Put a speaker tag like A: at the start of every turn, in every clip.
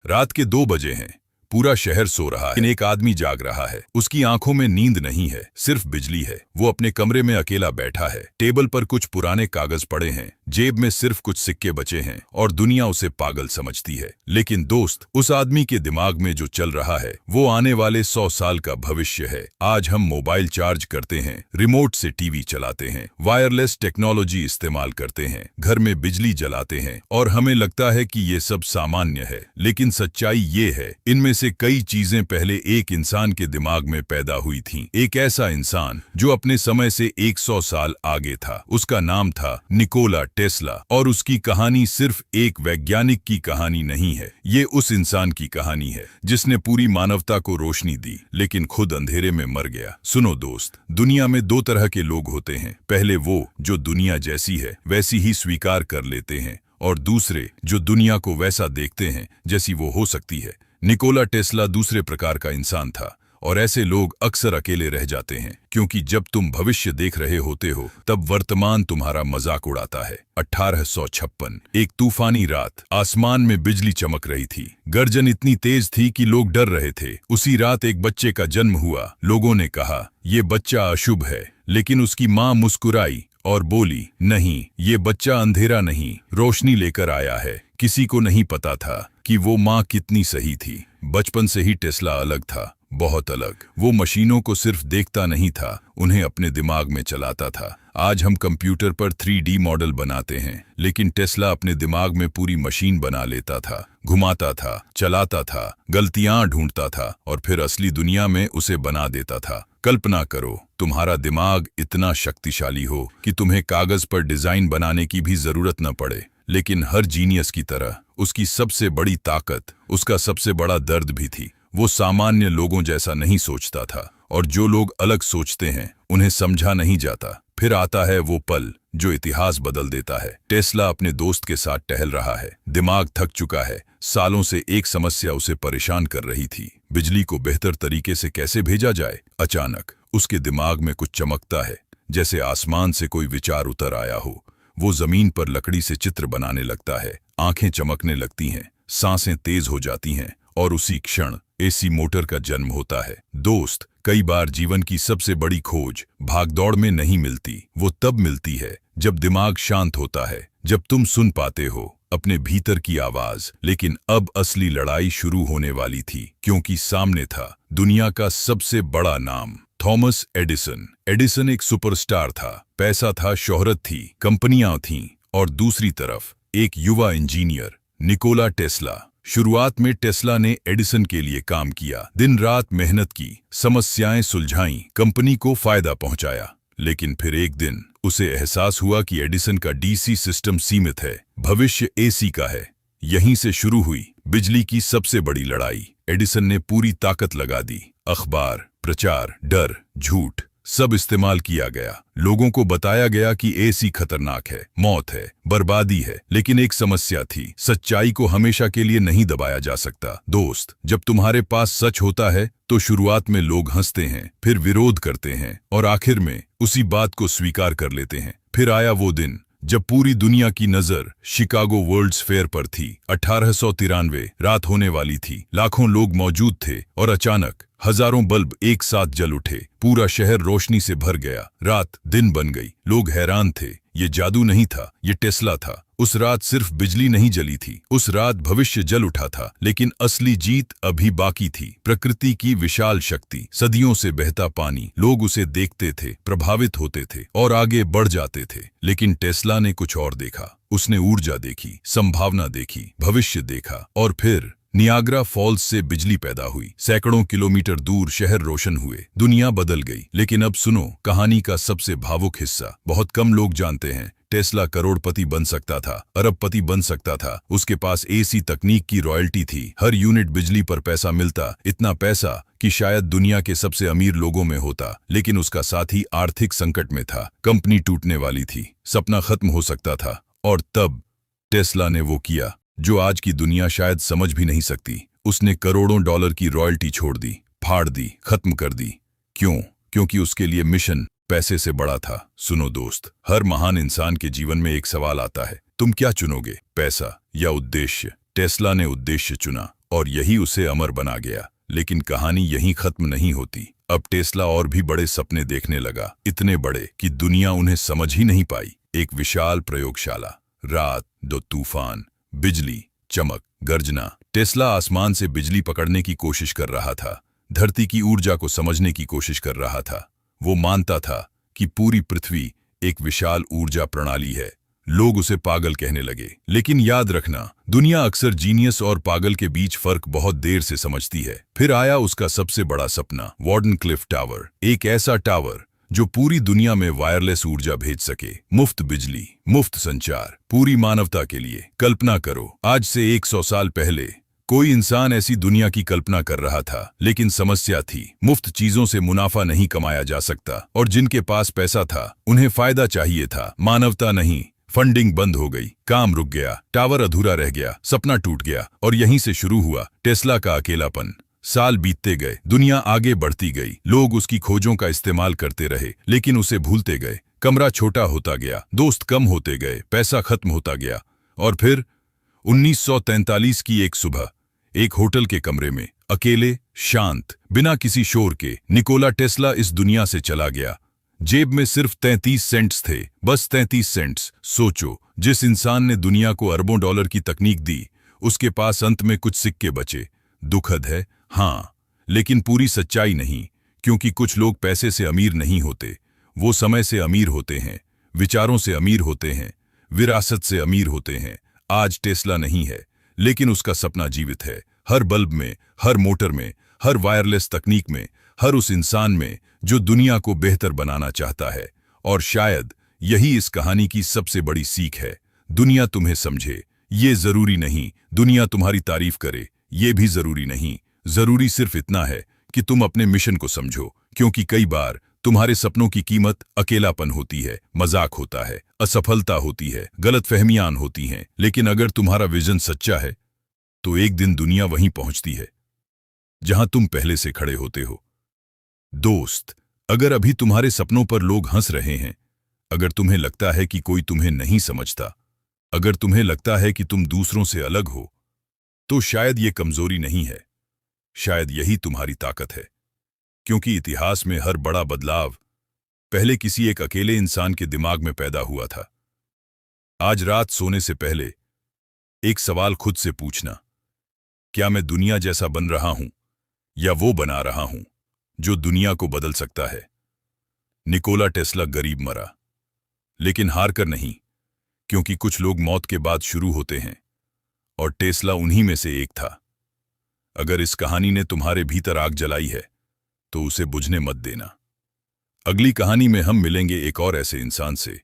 A: रात के 2 बजे हैं। पूरा शहर सो रहा है, लेकिन एक आदमी जाग रहा है। उसकी आंखों में नींद नहीं है, सिर्फ बिजली है। वो अपने कमरे में अकेला बैठा है। टेबल पर कुछ पुराने कागज पड़े हैं, जेब में सिर्फ कुछ सिक्के बचे हैं और दुनिया उसे पागल समझती है। लेकिन दोस्त, उस आदमी के दिमाग में जो चल रहा है वो आने वाले 100 साल का भविष्य है। आज हम मोबाइल चार्ज करते हैं, रिमोट से टीवी चलाते हैं, वायरलेस टेक्नोलॉजी इस्तेमाल करते हैं, घर में बिजली जलाते हैं और हमें लगता है कि ये सब सामान्य है। लेकिन सच्चाई ये है, इनमें से कई चीजें पहले एक इंसान के दिमाग में पैदा हुई थीं। एक ऐसा इंसान जो अपने समय से 100 साल आगे था। उसका नाम था निकोला टेस्ला और उसकी कहानी सिर्फ एक वैज्ञानिक की कहानी नहीं है। ये उस इंसान की कहानी है जिसने पूरी मानवता को रोशनी दी, लेकिन खुद अंधेरे में मर गया। सुनो दोस्त, दुनिया में 2 तरह के लोग होते हैं। पहले वो जो दुनिया जैसी है वैसी ही स्वीकार कर लेते हैं, और दूसरे जो दुनिया को वैसा देखते हैं जैसी वो हो सकती है। निकोला टेस्ला दूसरे प्रकार का इंसान था, और ऐसे लोग अक्सर अकेले रह जाते हैं, क्योंकि जब तुम भविष्य देख रहे होते हो तब वर्तमान तुम्हारा मजाक उड़ाता है। 1856, एक तूफानी रात। आसमान में बिजली चमक रही थी, गर्जन इतनी तेज थी कि लोग डर रहे थे। उसी रात एक बच्चे का जन्म हुआ। लोगों ने कहा ये बच्चा अशुभ है, लेकिन उसकी माँ मुस्कुराई और बोली, नहीं, ये बच्चा अंधेरा नहीं, रोशनी लेकर आया है। किसी को नहीं पता था कि वो माँ कितनी सही थी। बचपन से ही टेस्ला अलग था, बहुत अलग। वो मशीनों को सिर्फ देखता नहीं था, उन्हें अपने दिमाग में चलाता था। आज हम कंप्यूटर पर 3D मॉडल बनाते हैं, लेकिन टेस्ला अपने दिमाग में पूरी मशीन बना लेता था, घुमाता था, चलाता था, गलतियां ढूंढता था और फिर असली दुनिया में उसे बना देता था। कल्पना करो, तुम्हारा दिमाग इतना शक्तिशाली हो कि तुम्हें कागज पर डिजाइन बनाने की भी जरूरत न पड़े। लेकिन हर जीनियस की तरह उसकी सबसे बड़ी ताकत उसका सबसे बड़ा दर्द भी थी। वो सामान्य लोगों जैसा नहीं सोचता था, और जो लोग अलग सोचते हैं उन्हें समझा नहीं जाता। फिर आता है वो पल जो इतिहास बदल देता है। टेस्ला अपने दोस्त के साथ टहल रहा है, दिमाग थक चुका है। सालों से एक समस्या उसे परेशान कर रही थी, बिजली को बेहतर तरीके से कैसे भेजा जाए। अचानक उसके दिमाग में कुछ चमकता है, जैसे आसमान से कोई विचार उतर आया हो। वो जमीन पर लकड़ी से चित्र बनाने लगता है, आंखें चमकने लगती हैं, सांसें तेज हो जाती हैं, और उसी क्षण एसी मोटर का जन्म होता है। दोस्त, कई बार जीवन की सबसे बड़ी खोज भागदौड़ में नहीं मिलती, वो तब मिलती है जब दिमाग शांत होता है, जब तुम सुन पाते हो अपने भीतर की आवाज। लेकिन अब असली लड़ाई शुरू होने वाली थी, क्योंकि सामने था दुनिया का सबसे बड़ा नाम, थॉमस एडिसन। एडिसन एक सुपरस्टार था, पैसा था, शोहरत थी, कंपनियां थीं, और दूसरी तरफ एक युवा इंजीनियर, निकोला टेस्ला। शुरुआत में टेस्ला ने एडिसन के लिए काम किया, दिन रात मेहनत की, समस्याएं सुलझाईं, कंपनी को फायदा पहुंचाया। लेकिन फिर एक दिन उसे एहसास हुआ कि एडिसन का डीसी सिस्टम सीमित है, भविष्य एसी का है। यहीं से शुरू हुई बिजली की सबसे बड़ी लड़ाई। एडिसन ने पूरी ताकत लगा दी, अखबार, प्रचार, डर, झूठ, सब इस्तेमाल किया गया। लोगों को बताया गया कि एसी खतरनाक है, मौत है, बर्बादी है। लेकिन एक समस्या थी, सच्चाई को हमेशा के लिए नहीं दबाया जा सकता। दोस्त, जब तुम्हारे पास सच होता है तो शुरुआत में लोग हंसते हैं, फिर विरोध करते हैं, और आखिर में उसी बात को स्वीकार कर लेते हैं। फिर आया वो दिन जब पूरी दुनिया की नजर शिकागो वर्ल्ड्स फेयर पर थी। 1893 रात होने वाली थी, लाखों लोग मौजूद थे, और अचानक हजारों बल्ब एक साथ जल उठे। पूरा शहर रोशनी से भर गया, रात दिन बन गई। लोग हैरान थे, ये जादू नहीं था, ये टेस्ला था। उस रात सिर्फ बिजली नहीं जली थी, उस रात भविष्य जल उठा था। लेकिन असली जीत अभी बाकी थी। प्रकृति की विशाल शक्ति, सदियों से बहता पानी, लोग उसे देखते थे, प्रभावित होते थे और आगे बढ़ जाते थे। लेकिन टेस्ला ने कुछ और देखा। उसने ऊर्जा देखी, संभावना देखी, भविष्य देखा, और फिर नियाग्रा फॉल्स से बिजली पैदा हुई। सैकड़ों किलोमीटर दूर शहर रोशन हुए, दुनिया बदल गई। लेकिन अब सुनो कहानी का सबसे भावुक हिस्सा। बहुत कम लोग जानते हैं, टेस्ला करोड़पति बन सकता था, अरबपति बन सकता था। उसके पास एसी तकनीक की रॉयल्टी थी, हर यूनिट बिजली पर पैसा मिलता, इतना पैसा कि शायद दुनिया के सबसे अमीर लोगों में होता। लेकिन उसका साथी आर्थिक संकट में था, कंपनी टूटने वाली थी, सपना खत्म हो सकता था। और तब टेस्ला ने वो किया जो आज की दुनिया शायद समझ भी नहीं सकती। उसने करोड़ों डॉलर की रॉयल्टी छोड़ दी, फाड़ दी, खत्म कर दी। क्यों? क्योंकि उसके लिए मिशन पैसे से बड़ा था। सुनो दोस्त, हर महान इंसान के जीवन में एक सवाल आता है, तुम क्या चुनोगे, पैसा या उद्देश्य? टेस्ला ने उद्देश्य चुना। और यही उसे अमर बना गया। लेकिन कहानी यहीं खत्म नहीं होती। अब टेस्ला और भी बड़े सपने देखने लगा, इतने बड़े कि दुनिया उन्हें समझ ही नहीं पाई। एक विशाल प्रयोगशाला, रात, दो तूफान, बिजली, चमक, गर्जना। टेस्ला आसमान से बिजली पकड़ने की कोशिश कर रहा था, धरती की ऊर्जा को समझने की कोशिश कर रहा था। वो मानता था कि पूरी पृथ्वी एक विशाल ऊर्जा प्रणाली है। लोग उसे पागल कहने लगे, लेकिन याद रखना, दुनिया अक्सर जीनियस और पागल के बीच फर्क बहुत देर से समझती है। फिर आया उसका सबसे बड़ा सपना, वार्डनक्लिफ टावर। एक ऐसा टावर जो पूरी दुनिया में वायरलेस ऊर्जा भेज सके, मुफ्त बिजली, मुफ्त संचार, पूरी मानवता के लिए। कल्पना करो, आज से 100 साल पहले कोई इंसान ऐसी दुनिया की कल्पना कर रहा था, लेकिन समस्या थी, मुफ्त चीजों से मुनाफा नहीं कमाया जा सकता, और जिनके पास पैसा था उन्हें फायदा चाहिए था, मानवता नहीं। फंडिंग बंद हो गई, काम रुक गया, टावर अधूरा रह गया, सपना टूट गया। और यहीं से शुरू हुआ टेस्ला का अकेलापन। साल बीतते गए, दुनिया आगे बढ़ती गई, लोग उसकी खोजों का इस्तेमाल करते रहे, लेकिन उसे भूलते गए। कमरा छोटा होता गया, दोस्त कम होते गए, पैसा खत्म होता गया। और फिर 1943 की एक सुबह, एक होटल के कमरे में, अकेले, शांत, बिना किसी शोर के, निकोला टेस्ला इस दुनिया से चला गया। जेब में सिर्फ 33 सेंट्स थे, बस 33 सेंट्स। सोचो, जिस इंसान ने दुनिया को अरबों डॉलर की तकनीक दी, उसके पास अंत में कुछ सिक्के बचे। दुखद है, हाँ, लेकिन पूरी सच्चाई नहीं, क्योंकि कुछ लोग पैसे से अमीर नहीं होते, वो समय से अमीर होते हैं, विचारों से अमीर होते हैं, विरासत से अमीर होते हैं। आज टेस्ला नहीं है, लेकिन उसका सपना जीवित है, हर बल्ब में, हर मोटर में, हर वायरलेस तकनीक में, हर उस इंसान में जो दुनिया को बेहतर बनाना चाहता है। और शायद यही इस कहानी की सबसे बड़ी सीख है। दुनिया तुम्हें समझे, ये जरूरी नहीं, दुनिया तुम्हारी तारीफ करे, ये भी जरूरी नहीं। जरूरी सिर्फ इतना है कि तुम अपने मिशन को समझो, क्योंकि कई बार तुम्हारे सपनों की कीमत अकेलापन होती है, मजाक होता है, असफलता होती है, गलतफहमियां होती हैं। लेकिन अगर तुम्हारा विजन सच्चा है, तो एक दिन दुनिया वहीं पहुंचती है जहां तुम पहले से खड़े होते हो। दोस्त, अगर अभी तुम्हारे सपनों पर लोग हंस रहे हैं, अगर तुम्हें लगता है कि कोई तुम्हें नहीं समझता, अगर तुम्हें लगता है कि तुम दूसरों से अलग हो, तो शायद ये कमजोरी नहीं है, शायद यही तुम्हारी ताकत है। क्योंकि इतिहास में हर बड़ा बदलाव पहले किसी एक अकेले इंसान के दिमाग में पैदा हुआ था। आज रात सोने से पहले एक सवाल खुद से पूछना, क्या मैं दुनिया जैसा बन रहा हूं, या वो बना रहा हूं जो दुनिया को बदल सकता है? निकोला टेस्ला गरीब मरा, लेकिन हार कर नहीं, क्योंकि कुछ लोग मौत के बाद शुरू होते हैं, और टेस्ला उन्हीं में से एक था। अगर इस कहानी ने तुम्हारे भीतर आग जलाई है, तो उसे बुझने मत देना। अगली कहानी में हम मिलेंगे एक और ऐसे इंसान से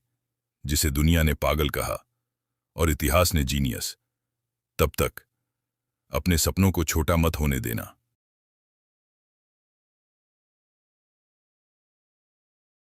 A: जिसे दुनिया ने पागल कहा और इतिहास ने जीनियस। तब तक अपने सपनों को छोटा मत होने देना।